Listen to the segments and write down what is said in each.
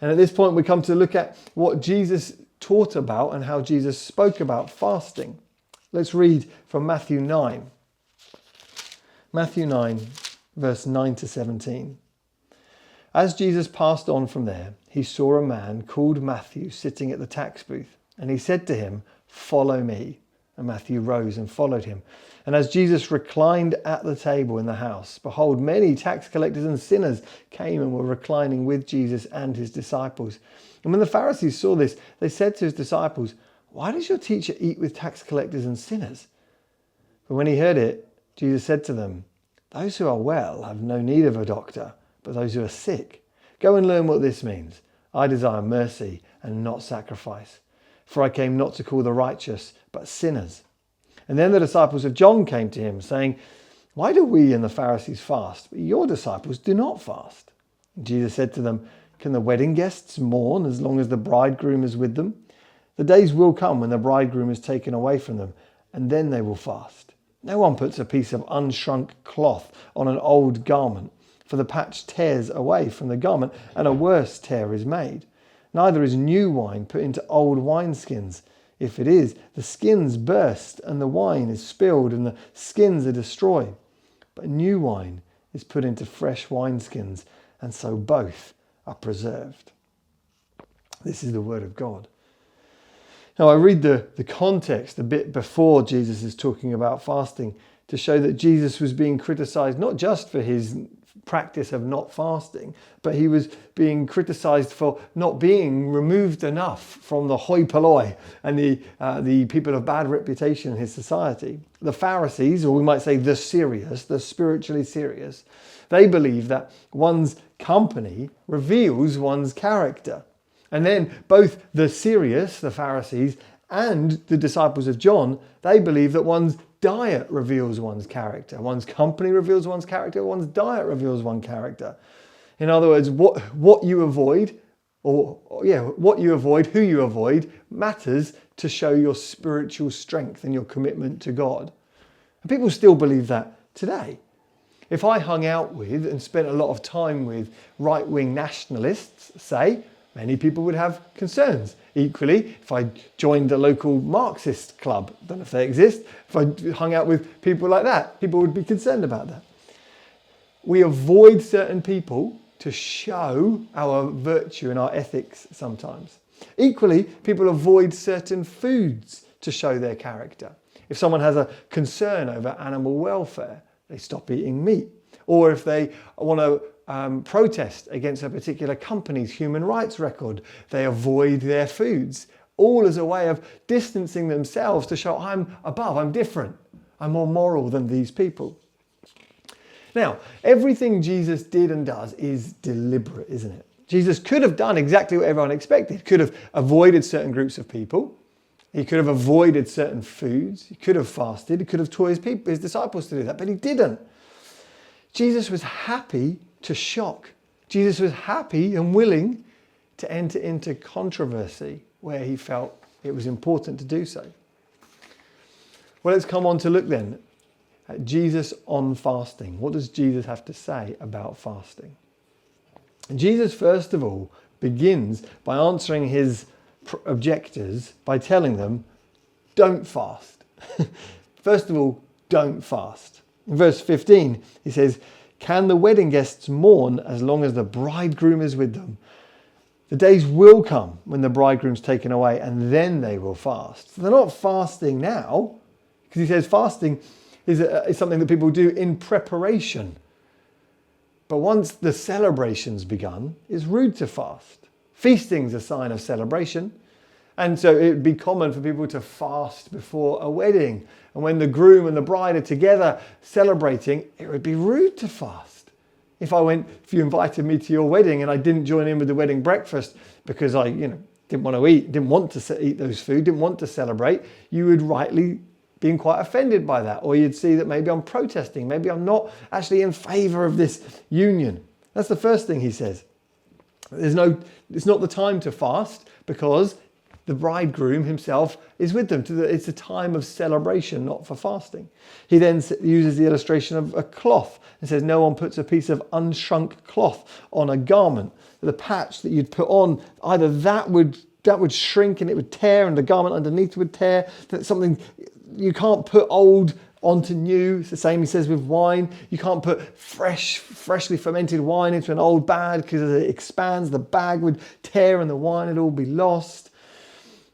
And at this point, we come to look at what Jesus taught about and how Jesus spoke about fasting. Let's read from Matthew 9. Matthew 9, verse 9 to 17. As Jesus passed on from there, he saw a man called Matthew sitting at the tax booth, and he said to him, "Follow me." And Matthew rose and followed him. And as Jesus reclined at the table in the house, behold, many tax collectors and sinners came and were reclining with Jesus and his disciples. And when the Pharisees saw this, they said to his disciples, "Why does your teacher eat with tax collectors and sinners?" But when he heard it, Jesus said to them, "Those who are well have no need of a doctor, but those who are sick. Go and learn what this means. I desire mercy and not sacrifice. For I came not to call the righteous, but sinners." And then the disciples of John came to him, saying, "Why do we and the Pharisees fast, but your disciples do not fast?" And Jesus said to them, "Can the wedding guests mourn as long as the bridegroom is with them? The days will come when the bridegroom is taken away from them, and then they will fast. No one puts a piece of unshrunk cloth on an old garment, for the patch tears away from the garment, and a worse tear is made. Neither is new wine put into old wineskins. If it is, the skins burst, and the wine is spilled, and the skins are destroyed. But new wine is put into fresh wineskins, and so both are preserved." This is the word of God. Now, I read the context a bit before Jesus is talking about fasting to show that Jesus was being criticized not just for his practice of not fasting, but he was being criticized for not being removed enough from the hoi polloi and the people of bad reputation in his society. The Pharisees, or we might say the serious, the spiritually serious, they believe that one's company reveals one's character. And then both the serious, the Pharisees, and the disciples of John, they believe that one's diet reveals one's character. One's company reveals one's character. One's diet reveals one's character. In other words, what you avoid, what you avoid, who you avoid, matters to show your spiritual strength and your commitment to God. And people still believe that today. If I hung out with and spent a lot of time with right-wing nationalists, say, many people would have concerns. Equally, if I joined a local Marxist club, I don't know if they exist, if I hung out with people like that, people would be concerned about that. We avoid certain people to show our virtue and our ethics sometimes. Equally, people avoid certain foods to show their character. If someone has a concern over animal welfare, they stop eating meat. Or if they want to protest against a particular company's human rights record, they avoid their foods, all as a way of distancing themselves to show I'm above, I'm different, I'm more moral than these people. Now, everything Jesus did and does is deliberate, isn't it? Jesus could have done exactly what everyone expected. Could have avoided certain groups of people. He could have avoided certain foods. He could have fasted. He could have taught his disciples to do that, but he didn't. Jesus was happy to shock. Jesus was happy and willing to enter into controversy where he felt it was important to do so. Well, let's come on to look then at Jesus on fasting. What does Jesus have to say about fasting? And Jesus, first of all, begins by answering his objectors by telling them, don't fast. First of all, don't fast. In verse 15, he says, "Can the wedding guests mourn as long as the bridegroom is with them? The days will come when the bridegroom's taken away, and then they will fast." So they're not fasting now, because he says fasting is something that people do in preparation. But once the celebration's begun, it's rude to fast. Feasting's a sign of celebration. And so it would be common for people to fast before a wedding. And when the groom and the bride are together celebrating, it would be rude to fast. If you invited me to your wedding and I didn't join in with the wedding breakfast because I, didn't want to eat, didn't want to eat those food, didn't want to celebrate, you would rightly be quite offended by that. Or you'd see that maybe I'm protesting, maybe I'm not actually in favor of this union. That's the first thing he says. It's not the time to fast because the bridegroom himself is with them. It's a time of celebration, not for fasting. He then uses the illustration of a cloth and says, no one puts a piece of unshrunk cloth on a garment. The patch that you'd put on, either that would shrink and it would tear, and the garment underneath would tear. That's something you can't put old onto new. It's the same, he says, with wine. You can't put freshly fermented wine into an old bag, because as it expands, the bag would tear and the wine would all be lost.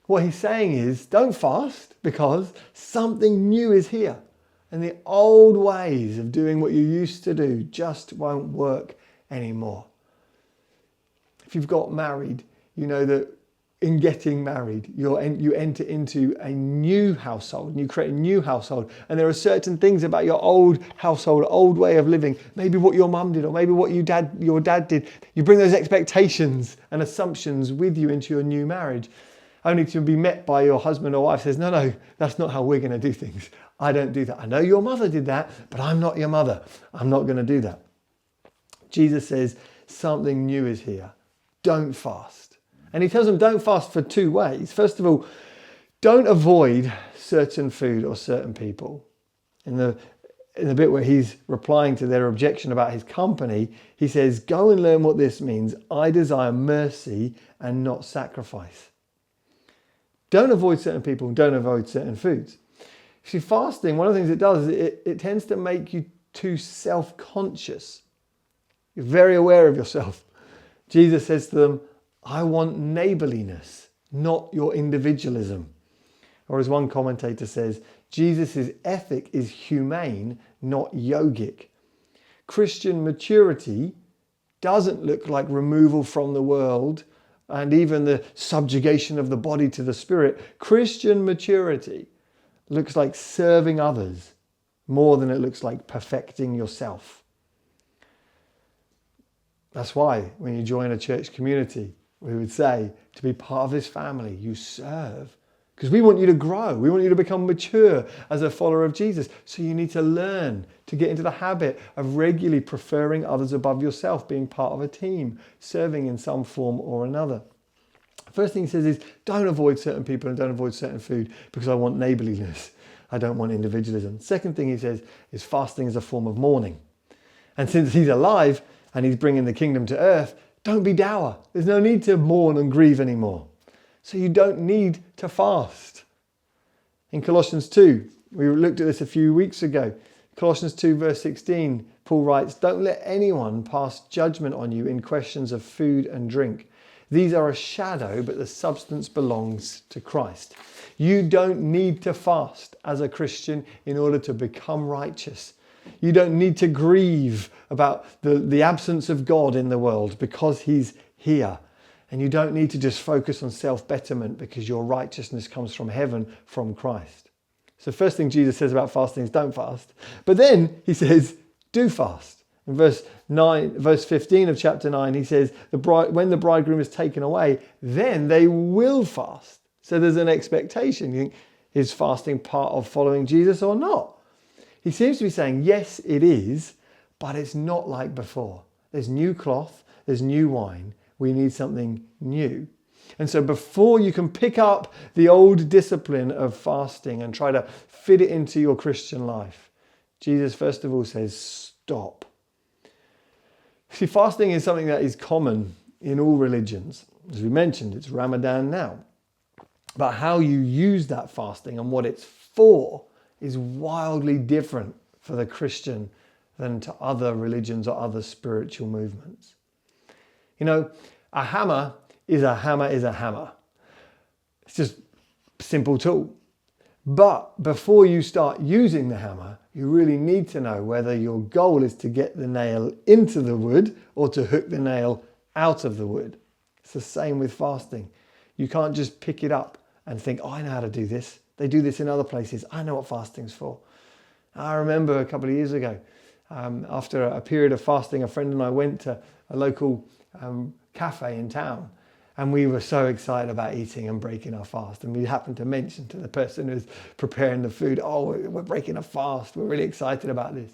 What he's saying is, don't fast, because something new is here. And the old ways of doing what you used to do just won't work anymore. If you've got married, you know that in getting married, you enter into a new household, and you create a new household. And there are certain things about your old household, old way of living, maybe what your mum did, or maybe what your dad did. You bring those expectations and assumptions with you into your new marriage, only to be met by your husband or wife says, no, that's not how we're going to do things. I don't do that. I know your mother did that, but I'm not your mother. I'm not going to do that. Jesus says something new is here. Don't fast. And he tells them don't fast for two ways. First of all, don't avoid certain food or certain people. In the bit where he's replying to their objection about his company, he says, go and learn what this means. I desire mercy and not sacrifice. Don't avoid certain people, don't avoid certain foods. See, fasting, one of the things it does is it tends to make you too self-conscious. You're very aware of yourself. Jesus says to them, I want neighborliness, not your individualism. Or as one commentator says, Jesus' ethic is humane, not yogic. Christian maturity doesn't look like removal from the world and even the subjugation of the body to the spirit. Christian maturity looks like serving others more than it looks like perfecting yourself. That's why when you join a church community, we would say to be part of this family, you serve. Because we want you to grow. We want you to become mature as a follower of Jesus. So you need to learn to get into the habit of regularly preferring others above yourself, being part of a team, serving in some form or another. First thing he says is, don't avoid certain people and don't avoid certain food because I want neighborliness. I don't want individualism. Second thing he says is fasting is a form of mourning. And since he's alive and he's bringing the kingdom to earth, don't be dour. There's no need to mourn and grieve anymore. So you don't need to fast. In Colossians 2, we looked at this a few weeks ago. Colossians 2 verse 16, Paul writes, don't let anyone pass judgment on you in questions of food and drink. These are a shadow, but the substance belongs to Christ. You don't need to fast as a Christian in order to become righteous. You don't need to grieve about the absence of God in the world because he's here. And you don't need to just focus on self-betterment because your righteousness comes from heaven, from Christ. So first thing Jesus says about fasting is don't fast. But then he says, do fast. In verse 15 of chapter 9, he says, when the bridegroom is taken away, then they will fast. So there's an expectation. You think, is fasting part of following Jesus or not? He seems to be saying, yes, it is, but it's not like before. There's new cloth, there's new wine. We need something new. And so before you can pick up the old discipline of fasting and try to fit it into your Christian life, Jesus first of all says, stop. See, fasting is something that is common in all religions. As we mentioned, it's Ramadan now. But how you use that fasting and what it's for is wildly different for the Christian than to other religions or other spiritual movements. You know, a hammer is a hammer is a hammer. It's just a simple tool. But before you start using the hammer, you really need to know whether your goal is to get the nail into the wood or to hook the nail out of the wood. It's the same with fasting. You can't just pick it up and think, oh, I know how to do this. They do this in other places. I know what fasting's for. I remember a couple of years ago, after a period of fasting, a friend and I went to a local cafe in town, and we were so excited about eating and breaking our fast. And we happened to mention to the person who's preparing the food, oh, we're breaking a fast. We're really excited about this.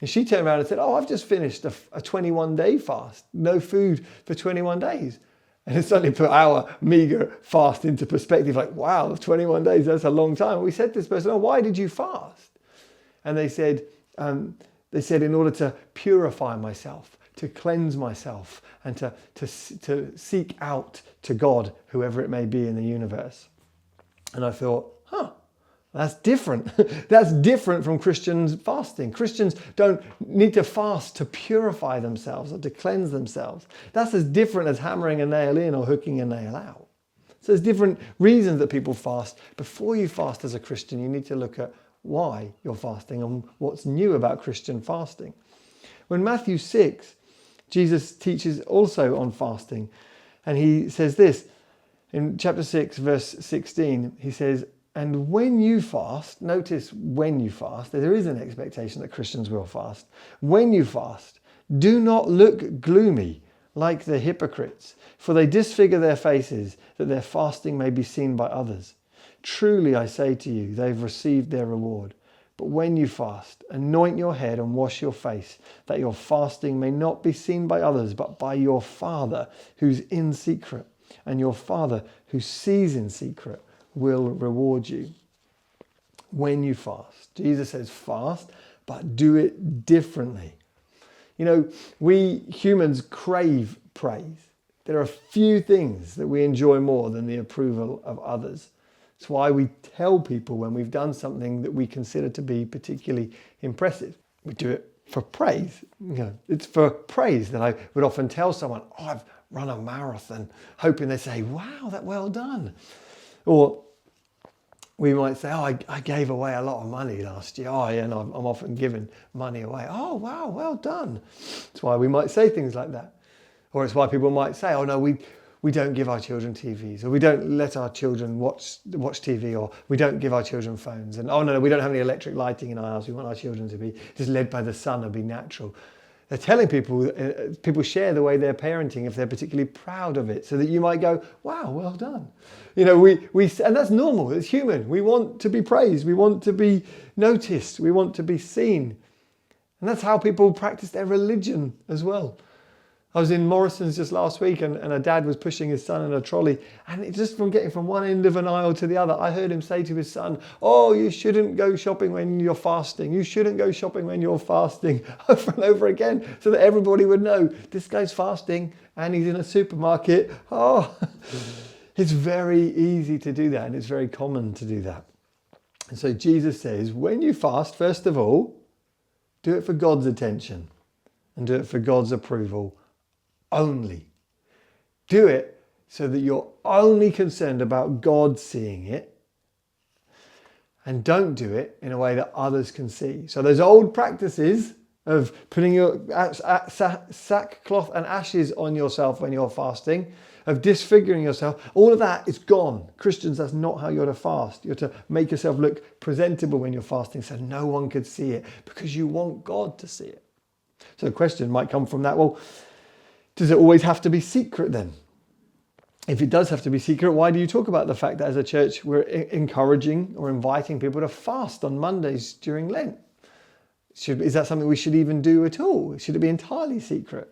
And she turned around and said, oh, I've just finished a 21-day fast. No food for 21 days. And it suddenly put our meager fast into perspective, like, wow, 21 days, that's a long time. And we said to this person, oh, why did you fast? And they said, in order to purify myself, to cleanse myself, and to seek out to God, whoever it may be in the universe. And I thought, that's different. That's different from Christians fasting. Christians don't need to fast to purify themselves or to cleanse themselves. That's as different as hammering a nail in or hooking a nail out. So there's different reasons that people fast. Before you fast as a Christian, you need to look at why you're fasting and what's new about Christian fasting. When Matthew 6, Jesus teaches also on fasting, and he says this in chapter 6, verse 16, he says, and when you fast, notice when you fast, there is an expectation that Christians will fast. When you fast, do not look gloomy like the hypocrites, for they disfigure their faces that their fasting may be seen by others. Truly I say to you, they've received their reward. But when you fast, anoint your head and wash your face, that your fasting may not be seen by others, but by your Father who's in secret. And your Father who sees in secret will reward you. When you fast, Jesus says fast, but do it differently. You know, we humans crave praise. There are few things that we enjoy more than the approval of others. It's why we tell people when we've done something that we consider to be particularly impressive. We do it for praise. You know, it's for praise that I would often tell someone, oh, I've run a marathon, hoping they say, wow, that well done. Or we might say, oh, I gave away a lot of money last year. Oh, yeah, and I'm often giving money away. Oh, wow, well done. That's why we might say things like that. Or it's why people might say, oh, no, we don't give our children TVs, or we don't let our children watch TV, or we don't give our children phones. And, oh, no, we don't have any electric lighting in our house. We want our children to be just led by the sun and be natural. They're telling people share the way they're parenting if they're particularly proud of it, so that you might go, wow, well done. You know, and that's normal, it's human. We want to be praised, we want to be noticed, we want to be seen. And that's how people practice their religion as well. I was in Morrison's just last week, and a dad was pushing his son in a trolley, and it just from getting from one end of an aisle to the other, I heard him say to his son, oh, you shouldn't go shopping when you're fasting. You shouldn't go shopping when you're fasting, over and over again, so that everybody would know this guy's fasting and he's in a supermarket. Oh, it's very easy to do that, and it's very common to do that. And so Jesus says, when you fast, first of all, do it for God's attention and do it for God's approval only. Do it so that you're only concerned about God seeing it, and don't do it in a way that others can see. So those old practices of putting your sackcloth and ashes on yourself when you're fasting, of disfiguring yourself, all of that is gone. Christians, that's not how you're to fast. You're to make yourself look presentable when you're fasting so no one could see it, because you want God to see it. So the question might come from that, well, does it always have to be secret then? If it does have to be secret, why do you talk about the fact that as a church we're encouraging or inviting people to fast on Mondays during Lent? Is that something we should even do at all? Should it be entirely secret?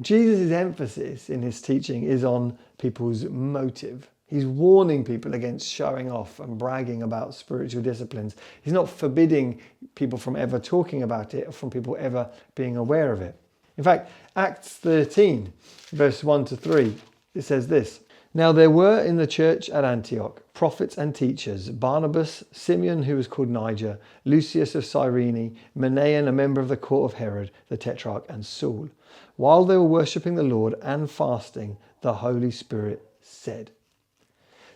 Jesus' emphasis in his teaching is on people's motive. He's warning people against showing off and bragging about spiritual disciplines. He's not forbidding people from ever talking about it or from people ever being aware of it. In fact, Acts 13, verse 1 to 3, it says this. Now there were in the church at Antioch prophets and teachers, Barnabas, Simeon, who was called Niger, Lucius of Cyrene, Manaen, a member of the court of Herod, the Tetrarch, and Saul. While they were worshipping the Lord and fasting, the Holy Spirit said.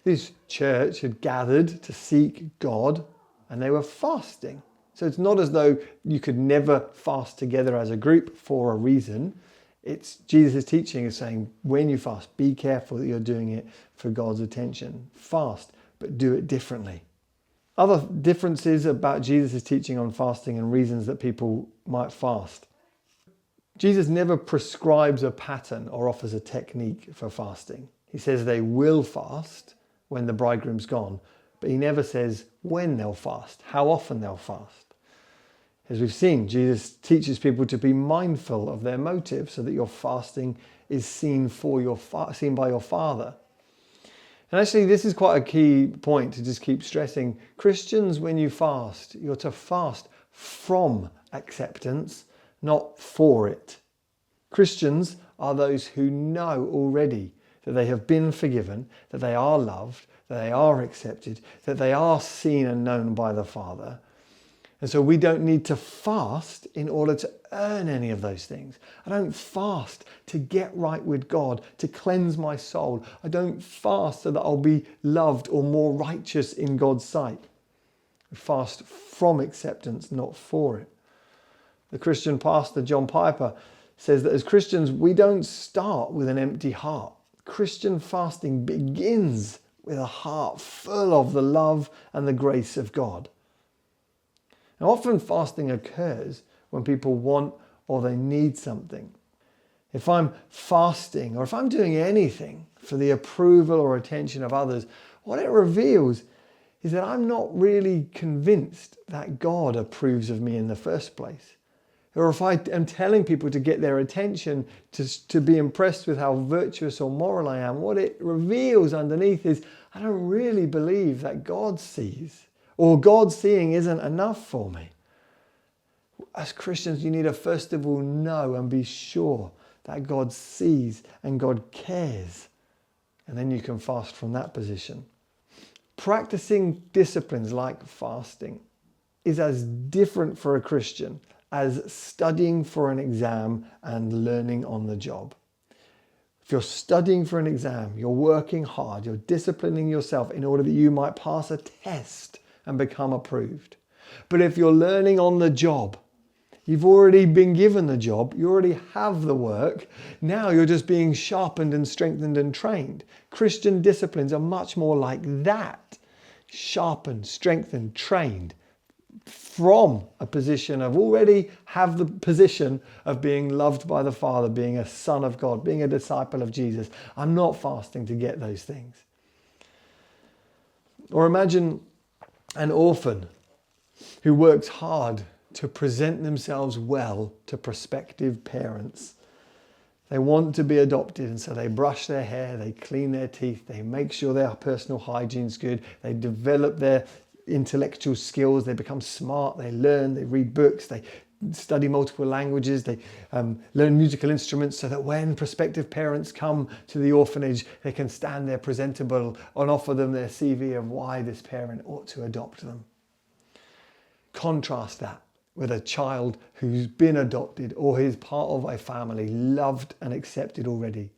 This church had gathered to seek God, and they were fasting. So it's not as though you could never fast together as a group for a reason. It's Jesus' teaching is saying, when you fast, be careful that you're doing it for God's attention. Fast, but do it differently. Other differences about Jesus' teaching on fasting and reasons that people might fast. Jesus never prescribes a pattern or offers a technique for fasting. He says they will fast when the bridegroom's gone, but he never says when they'll fast, how often they'll fast. As we've seen, Jesus teaches people to be mindful of their motive so that your fasting is seen seen by your Father. And actually, this is quite a key point to just keep stressing. Christians, when you fast, you're to fast from acceptance, not for it. Christians are those who know already that they have been forgiven, that they are loved, that they are accepted, that they are seen and known by the Father. And so we don't need to fast in order to earn any of those things. I don't fast to get right with God, to cleanse my soul. I don't fast so that I'll be loved or more righteous in God's sight. I fast from acceptance, not for it. The Christian pastor, John Piper, says that as Christians, we don't start with an empty heart. Christian fasting begins with a heart full of the love and the grace of God. Now, often fasting occurs when people want or they need something. If I'm fasting or if I'm doing anything for the approval or attention of others, what it reveals is that I'm not really convinced that God approves of me in the first place. Or if I am telling people to get their attention, to be impressed with how virtuous or moral I am, what it reveals underneath is I don't really believe that God sees, or God seeing isn't enough for me. As Christians, you need to first of all know and be sure that God sees and God cares. And then you can fast from that position. Practicing disciplines like fasting is as different for a Christian as studying for an exam and learning on the job. If you're studying for an exam, you're working hard, you're disciplining yourself in order that you might pass a test and become approved. But if you're learning on the job, you've already been given the job, you already have the work, now you're just being sharpened and strengthened and trained. Christian disciplines are much more like that. Sharpened, strengthened, trained from a position of already have the position of being loved by the Father, being a son of God, being a disciple of Jesus. I'm not fasting to get those things. Or imagine an orphan who works hard to present themselves well to prospective parents. They want to be adopted, and so they brush their hair, they clean their teeth, they make sure their personal hygiene's good, they develop their intellectual skills, they become smart, they learn, they read books, they study multiple languages, they learn musical instruments so that when prospective parents come to the orphanage, they can stand there presentable and offer them their CV of why this parent ought to adopt them. Contrast that with a child who's been adopted or is part of a family, loved and accepted already.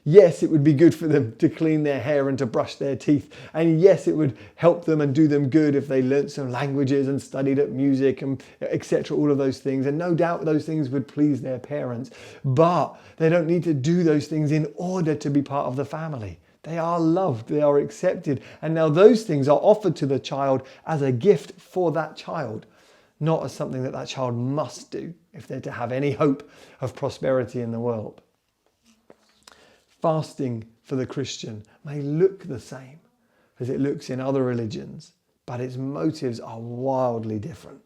Yes, it would be good for them to clean their hair and to brush their teeth. And yes, it would help them and do them good if they learnt some languages and studied at music and etc. All of those things. And no doubt those things would please their parents. But they don't need to do those things in order to be part of the family. They are loved, they are accepted. And now those things are offered to the child as a gift for that child, not as something that that child must do if they're to have any hope of prosperity in the world. Fasting for the Christian may look the same as it looks in other religions, but its motives are wildly different.